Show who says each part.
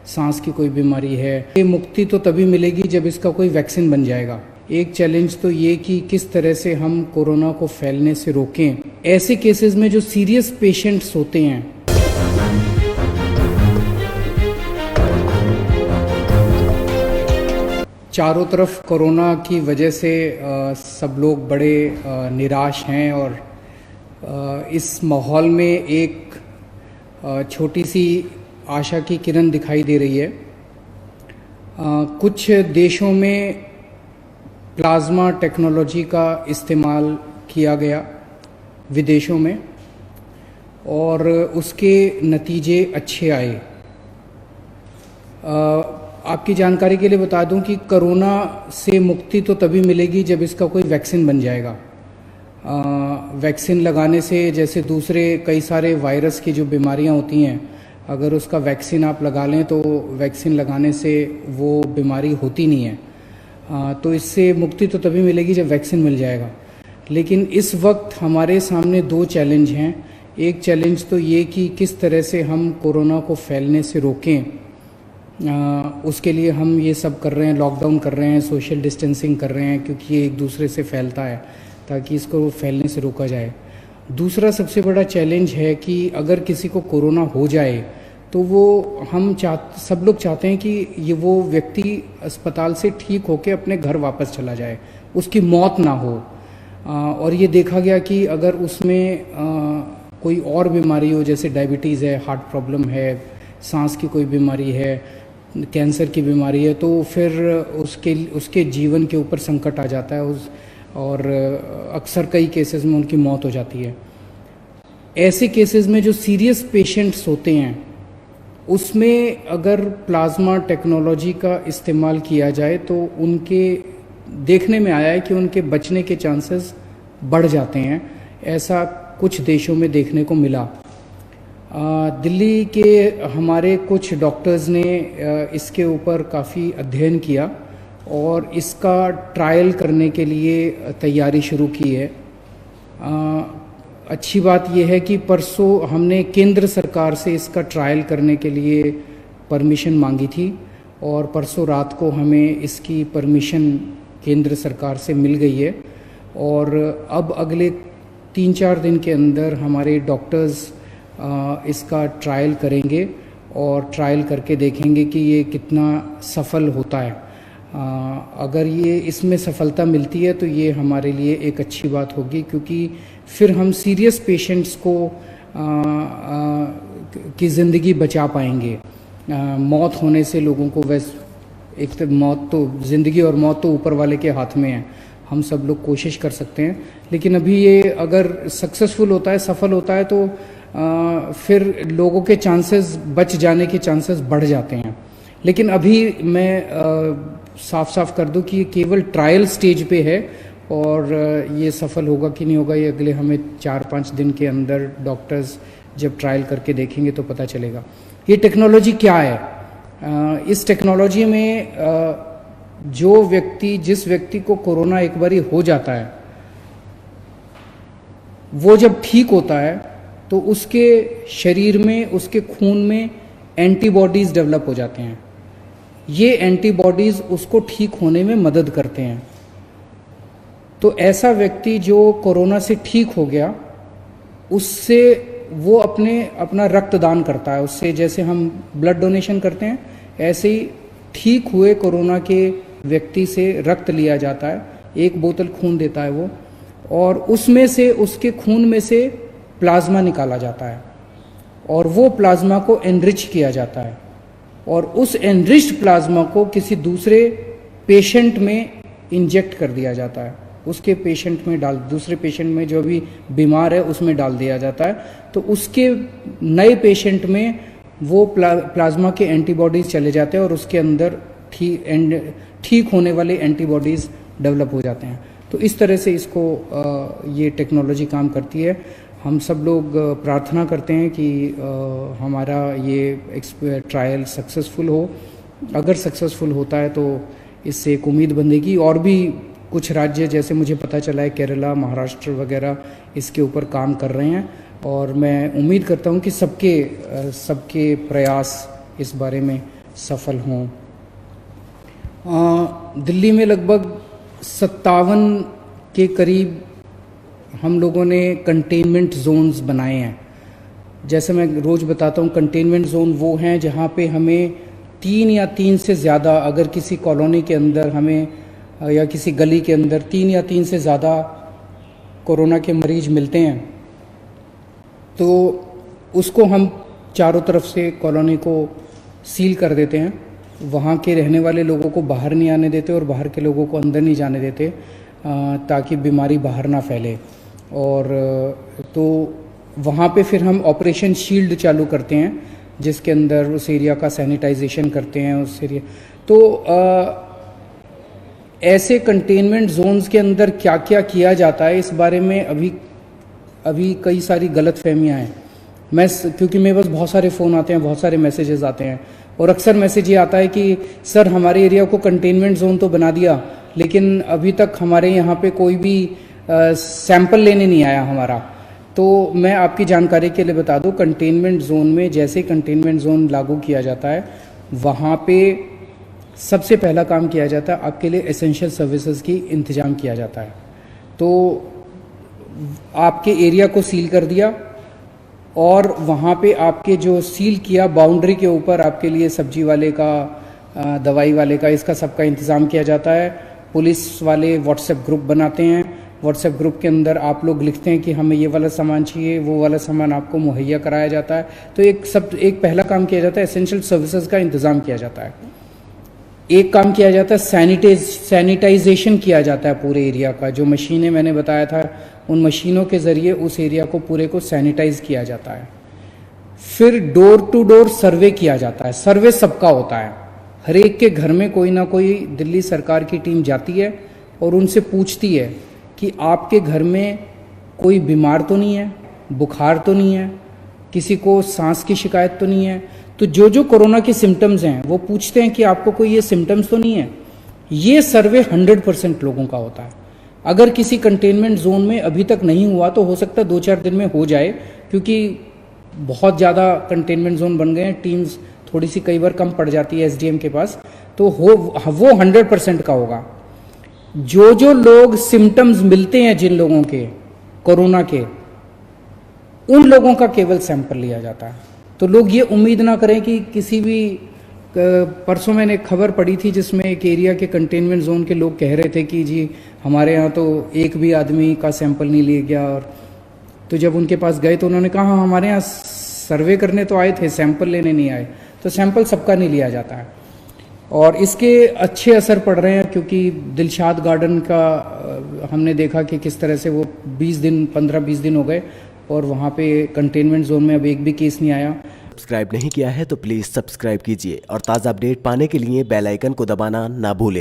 Speaker 1: सांस की कोई बीमारी है। ये मुक्ति तो तभी मिलेगी जब इसका कोई वैक्सीन बन जाएगा। एक चैलेंज तो ये कि किस तरह से हम कोरोना को फैलने से रोकें। ऐसे केसेस में जो सीरियस पेशेंट्स होते हैं, चारों तरफ कोरोना की वजह से सब लोग बड़े निराश हैं और इस माहौल में एक छोटी सी आशा की किरण दिखाई दे रही है। कुछ देशों में प्लाज्मा टेक्नोलॉजी का इस्तेमाल किया गया विदेशों में और उसके नतीजे अच्छे आए। आपकी जानकारी के लिए बता दूं कि कोरोना से मुक्ति तो तभी मिलेगी जब इसका कोई वैक्सीन बन जाएगा। वैक्सीन लगाने से, जैसे दूसरे कई सारे वायरस की जो बीमारियां होती हैं, अगर उसका वैक्सीन आप लगा लें तो वैक्सीन लगाने से वो बीमारी होती नहीं है। तो इससे मुक्ति तो तभी मिलेगी जब वैक्सीन मिल जाएगा। लेकिन इस वक्त हमारे सामने दो चैलेंज हैं। एक चैलेंज तो ये कि किस तरह से हम कोरोना को फैलने से रोकें। उसके लिए हम ये सब कर रहे हैं, लॉकडाउन कर रहे हैं, सोशल डिस्टेंसिंग कर रहे हैं, क्योंकि ये एक दूसरे से फैलता है, ताकि इसको फैलने से रोका जाए। दूसरा सबसे बड़ा चैलेंज है कि अगर किसी को कोरोना हो जाए तो वो सब लोग चाहते हैं कि वो व्यक्ति अस्पताल से ठीक होकर अपने घर वापस चला जाए, उसकी मौत ना हो। और ये देखा गया कि अगर उसमें कोई और बीमारी हो, जैसे डायबिटीज़ है, हार्ट प्रॉब्लम है, सांस की कोई बीमारी है, कैंसर की बीमारी है, तो फिर उसके जीवन के ऊपर संकट आ जाता है और अक्सर कई केसेस में उनकी मौत हो जाती है। ऐसे केसेस में जो सीरियस पेशेंट्स होते हैं, उसमें अगर प्लाज्मा टेक्नोलॉजी का इस्तेमाल किया जाए तो उनके देखने में आया है कि उनके बचने के चांसेस बढ़ जाते हैं। ऐसा कुछ देशों में देखने को मिला। दिल्ली के हमारे कुछ डॉक्टर्स ने इसके ऊपर काफ़ी अध्ययन किया और इसका ट्रायल करने के लिए तैयारी शुरू की है। अच्छी बात यह है कि परसों हमने केंद्र सरकार से इसका ट्रायल करने के लिए परमिशन मांगी थी और परसों रात को हमें इसकी परमिशन केंद्र सरकार से मिल गई है। और अब अगले 3-4 दिन के अंदर हमारे डॉक्टर्स इसका ट्रायल करेंगे और ट्रायल करके देखेंगे कि ये कितना सफल होता है। अगर ये इसमें सफलता मिलती है तो ये हमारे लिए एक अच्छी बात होगी, क्योंकि फिर हम सीरियस पेशेंट्स को की ज़िंदगी बचा पाएंगे। मौत होने से लोगों को एक तो मौत तो ज़िंदगी और मौत तो ऊपर वाले के हाथ में है। हम सब लोग कोशिश कर सकते हैं, लेकिन अभी ये अगर सक्सेसफुल होता है, सफल होता है, तो फिर लोगों के चांसेस, बच जाने के चांसेस बढ़ जाते हैं। लेकिन अभी मैं साफ साफ कर दूं कि ये केवल ट्रायल स्टेज पे है और ये सफल होगा कि नहीं होगा, ये अगले हमें 4-5 दिन के अंदर डॉक्टर्स जब ट्रायल करके देखेंगे तो पता चलेगा। ये टेक्नोलॉजी क्या है? इस टेक्नोलॉजी में जिस व्यक्ति को कोरोना एक बारी हो जाता है, वो जब ठीक होता है तो उसके शरीर में, उसके खून में एंटीबॉडीज डेवलप हो जाते हैं। ये एंटीबॉडीज उसको ठीक होने में मदद करते हैं। तो ऐसा व्यक्ति जो कोरोना से ठीक हो गया, उससे वो अपना रक्तदान करता है। उससे जैसे हम ब्लड डोनेशन करते हैं, ऐसे ही ठीक हुए कोरोना के व्यक्ति से रक्त लिया जाता है। 1 बोतल खून देता है वो, और उसमें से, उसके खून में से प्लाज्मा निकाला जाता है और वो प्लाज्मा को एनरिच किया जाता है और उस एनरिच्ड प्लाज्मा को किसी दूसरे पेशेंट में इंजेक्ट कर दिया जाता है। उसके पेशेंट में दूसरे पेशेंट में जो भी बीमार है उसमें डाल दिया जाता है। तो उसके नए पेशेंट में वो प्लाज्मा के एंटीबॉडीज चले जाते हैं और उसके अंदर ठीक होने वाले एंटीबॉडीज डेवलप हो जाते हैं। तो इस तरह से ये टेक्नोलॉजी काम करती है। हम सब लोग प्रार्थना करते हैं कि हमारा ये ट्रायल सक्सेसफुल हो। अगर सक्सेसफुल होता है तो इससे एक उम्मीद बंधेगी। और भी कुछ राज्य, जैसे मुझे पता चला है केरला, महाराष्ट्र वगैरह इसके ऊपर काम कर रहे हैं और मैं उम्मीद करता हूं कि सबके प्रयास इस बारे में सफल हों। दिल्ली में लगभग 57 के करीब हम लोगों ने कंटेनमेंट जोन्स बनाए हैं। जैसे मैं रोज़ बताता हूँ, कंटेनमेंट जोन वो हैं जहाँ पे हमें 3 या 3 से ज़्यादा, अगर किसी कॉलोनी के अंदर हमें या किसी गली के अंदर 3 या 3 से ज़्यादा कोरोना के मरीज मिलते हैं तो उसको हम चारों तरफ से कॉलोनी को सील कर देते हैं। वहाँ के रहने वाले लोगों को बाहर नहीं आने देते और बाहर के लोगों को अंदर नहीं जाने देते, ताकि बीमारी बाहर ना फैले। और तो वहाँ पे फिर हम ऑपरेशन शील्ड चालू करते हैं, जिसके अंदर उस एरिया का सैनिटाइजेशन करते हैं। उस एरिया तो ऐसे कंटेनमेंट जोन्स के अंदर क्या क्या किया जाता है, इस बारे में अभी कई सारी गलत फहमियाँ हैं। क्योंकि मेरे पास बहुत सारे फ़ोन आते हैं, बहुत सारे मैसेजेस आते हैं, और अक्सर मैसेज ये आता है कि सर हमारे एरिया को कंटेनमेंट जोन तो बना दिया, लेकिन अभी तक हमारे यहाँ पे कोई भी सैंपल लेने नहीं आया हमारा। तो मैं आपकी जानकारी के लिए बता दूं, कंटेनमेंट जोन में जैसे कंटेनमेंट जोन लागू किया जाता है, वहाँ पे सबसे पहला काम किया जाता है, आपके लिए एसेंशियल सर्विसेज की इंतज़ाम किया जाता है। तो आपके एरिया को सील कर दिया, और वहाँ पे आपके जो सील किया बाउंड्री के ऊपर आपके लिए सब्जी वाले का, दवाई वाले का, इसका सबका इंतज़ाम किया जाता है। पुलिस वाले व्हाट्सएप ग्रुप बनाते हैं, व्हाट्सएप ग्रुप के अंदर आप लोग लिखते हैं कि हमें ये वाला सामान चाहिए, वो वाला सामान आपको मुहैया कराया जाता है। तो एक पहला काम किया जाता है, एसेंशियल सर्विसेज का इंतज़ाम किया जाता है। एक काम किया जाता है, सैनिटाइजेशन किया जाता है पूरे एरिया का। जो मशीनें मैंने बताया था, उन मशीनों के ज़रिए उस एरिया को पूरे को सैनिटाइज किया जाता है। फिर डोर टू डोर सर्वे किया जाता है। सर्वे सबका होता है, हर एक के घर में कोई ना कोई दिल्ली सरकार की टीम जाती है और उनसे पूछती है कि आपके घर में कोई बीमार तो नहीं है, बुखार तो नहीं है, किसी को सांस की शिकायत तो नहीं है। तो जो कोरोना के सिम्टम्स हैं वो पूछते हैं कि आपको कोई ये सिम्टम्स तो नहीं है। ये सर्वे 100% लोगों का होता है। अगर किसी कंटेनमेंट जोन में अभी तक नहीं हुआ तो हो सकता है 2-4 दिन में हो जाए, क्योंकि बहुत ज़्यादा कंटेनमेंट जोन बन गए हैं। टीम्स थोड़ी सी कई बार कम पड़ जाती है एसडीएम के पास, तो वो 100% का होगा। जो लोग सिम्टम्स मिलते हैं जिन लोगों के कोरोना के, उन लोगों का केवल सैंपल लिया जाता है। तो लोग ये उम्मीद ना करें कि किसी भी, परसों मैंने एक खबर पढ़ी थी जिसमें एक एरिया के कंटेनमेंट जोन के लोग कह रहे थे कि जी हमारे यहाँ तो एक भी आदमी का सैंपल नहीं लिया गया। और तो जब उनके पास गए तो उन्होंने कहा हाँ, हमारे यहाँ सर्वे करने तो आए थे, सैंपल लेने नहीं आए। तो सैंपल सबका नहीं लिया जाता है, और इसके अच्छे असर पड़ रहे हैं। क्योंकि दिलशाद गार्डन का हमने देखा कि किस तरह से वो 15-20 दिन हो गए और वहाँ पे कंटेनमेंट जोन में अब एक भी केस नहीं आया।
Speaker 2: सब्सक्राइब नहीं किया है तो प्लीज़ सब्सक्राइब कीजिए और ताज़ा अपडेट पाने के लिए बेल आइकन को दबाना ना भूलें।